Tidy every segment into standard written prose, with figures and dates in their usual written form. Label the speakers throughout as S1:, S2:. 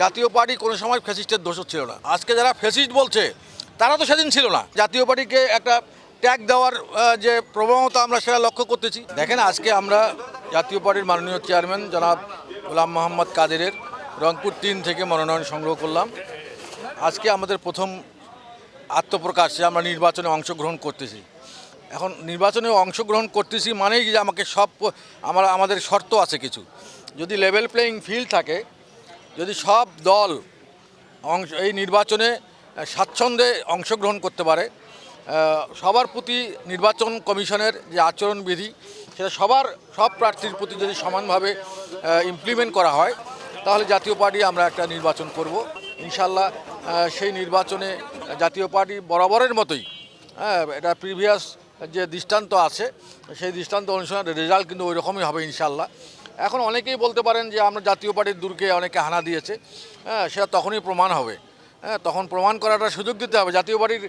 S1: জাতীয় পার্টি কোনো সময় ফ্যাসিস্টের দোষর ছিল না। আজকে যারা ফ্যাসিস্ট বলছে তারা তো সেদিন ছিল না। জাতীয় পার্টিকে একটা ট্যাগ দেওয়ার যে প্রবণতা আমরা সেটা লক্ষ্য করতেছি। দেখেন, আজকে আমরা জাতীয় পার্টির মাননীয় চেয়ারম্যান জনাব গোলাম মোহাম্মদ কাদেরের রংপুর ৩ থেকে মনোনয়ন সংগ্রহ করলাম। আজকে আমাদের প্রথম আত্মপ্রকাশ যে আমরা নির্বাচনে অংশগ্রহণ করতেছি। এখন নির্বাচনে অংশগ্রহণ করতেছি মানেই যে আমাদের শর্ত আছে কিছু। যদি লেভেল প্লেয়িং ফিল্ড থাকে, যদি সব দল এই নির্বাচনে স্বাচ্ছন্দ্যে অংশগ্রহণ করতে পারে, সবার প্রতি নির্বাচন কমিশনের যে আচরণবিধি সেটা সব প্রার্থীর প্রতি যদি সমানভাবে ইমপ্লিমেন্ট করা হয়, তাহলে জাতীয় পার্টি আমরা একটা নির্বাচন করব ইনশাল্লাহ। সেই নির্বাচনে জাতীয় পার্টি বরাবরের মতোই, এটা প্রিভিয়াস যে দৃষ্টান্ত আছে সেই দৃষ্টান্ত অনুসারে রেজাল্ট কিন্তু ওই রকমই হবে ইনশাল্লাহ। এখন অনেকেই বলতে পারেন যে আমরা জাতীয় পার্টির দূরকে অনেকে হানা দিয়েছে, সেটা তখনই প্রমাণ হবে। তখন প্রমাণ করাটা সুযোগ দিতে হবে। জাতীয় পার্টির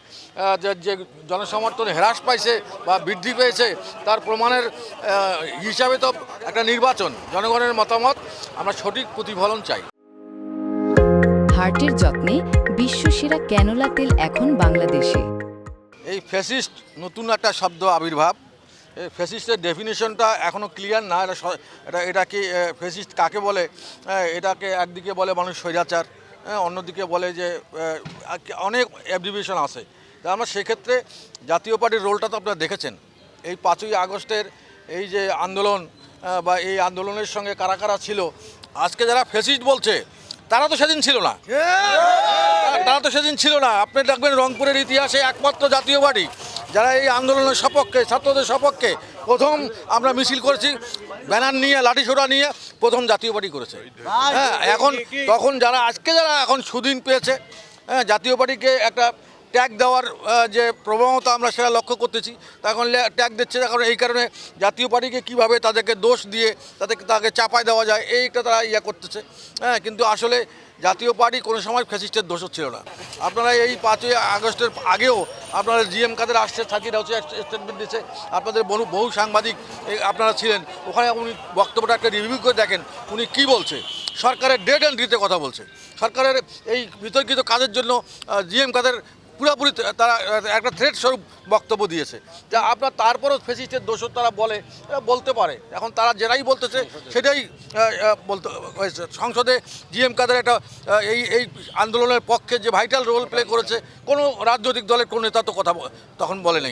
S1: যে জনসমর্থন হ্রাস পাইছে বা বৃদ্ধি পেয়েছে তার প্রমাণের হিসাবে তো একটা নির্বাচন, জনগণের মতামত, আমরা সঠিক প্রতিফলন চাই।
S2: হার্টের যত্নে বিশ্বসেরা ক্যানোলা তেল এখন বাংলাদেশে।
S1: এই ফ্যাসিস্ট নতুন একটা শব্দ আবির্ভাব। এই ফ্যাসিস্টের ডেফিনেশনটা এখনও ক্লিয়ার না। এটা কি ফ্যাসিস্ট কাকে বলে? এটাকে একদিকে বলে মানুষ স্বৈরাচার, অন্যদিকে বলে যে অনেক অ্যাব্রিভিয়েশন আছে। তা আমরা সেক্ষেত্রে জাতীয় পার্টির রোলটা তো আপনারা দেখেছেন। এই 5ই আগস্টের এই যে আন্দোলন বা এই আন্দোলনের সঙ্গে কারা কারা ছিল, আজকে যারা ফ্যাসিস্ট বলছে তারা তো সেদিন ছিল না। আপনি দেখবেন রংপুরের ইতিহাসে একমাত্র জাতীয় পার্টি যারা এই আন্দোলনের সপক্ষে, ছাত্রদের সপক্ষে প্রথম আমরা মিছিল করেছি, ব্যানার নিয়ে, লাঠিসোঁটা নিয়ে প্রথম জাতীয় পার্টি করেছে। যারা এখন সুদিন পেয়েছে, জাতীয় পার্টিকে একটা ট্যাগ দেওয়ার যে প্রবণতা আমরা সেটা লক্ষ্য করতেছি। এখন ট্যাগ দিচ্ছে, এখন এই কারণে জাতীয় পার্টিকে কীভাবে তাদেরকে দোষ দিয়ে তাকে চাপায় দেওয়া যায় এইটা তারা করতেছে। কিন্তু আসলে জাতীয় পার্টি কোনো সময় ফ্যাসিস্টের দোষর ছিল না। আপনারা এই 5ই আগস্টের আগেও আপনারা জিএম কাদের আসছে, সাকির হাউসে স্টেটমেন্ট দিচ্ছে, আপনাদের বহু সাংবাদিক আপনারা ছিলেন ওখানে। উনি বক্তব্যটা একটা রিভিউ করে দেখেন উনি কী বলছে। সরকারের ডেড অ্যান্ড ডিতে কথা বলছে। সরকারের এই বিতর্কিত কাজের জন্য জিএম কাদের পুরোপুরি তারা একটা থ্রেট স্বরূপ বক্তব্য দিয়েছে। যা আপনার তারপরও ফ্যাসিস্টের দোষর তারা বলতে পারে। এখন তারা যেটাই বলতেছে সেটাই বলতে হয়েছে। সংসদে জিএম কাদের একটা এই আন্দোলনের পক্ষে যে ভাইটাল রোল প্লে করেছে, কোনো রাজনৈতিক দলের কোনো নেতা তো কথা তখন বলে নাই।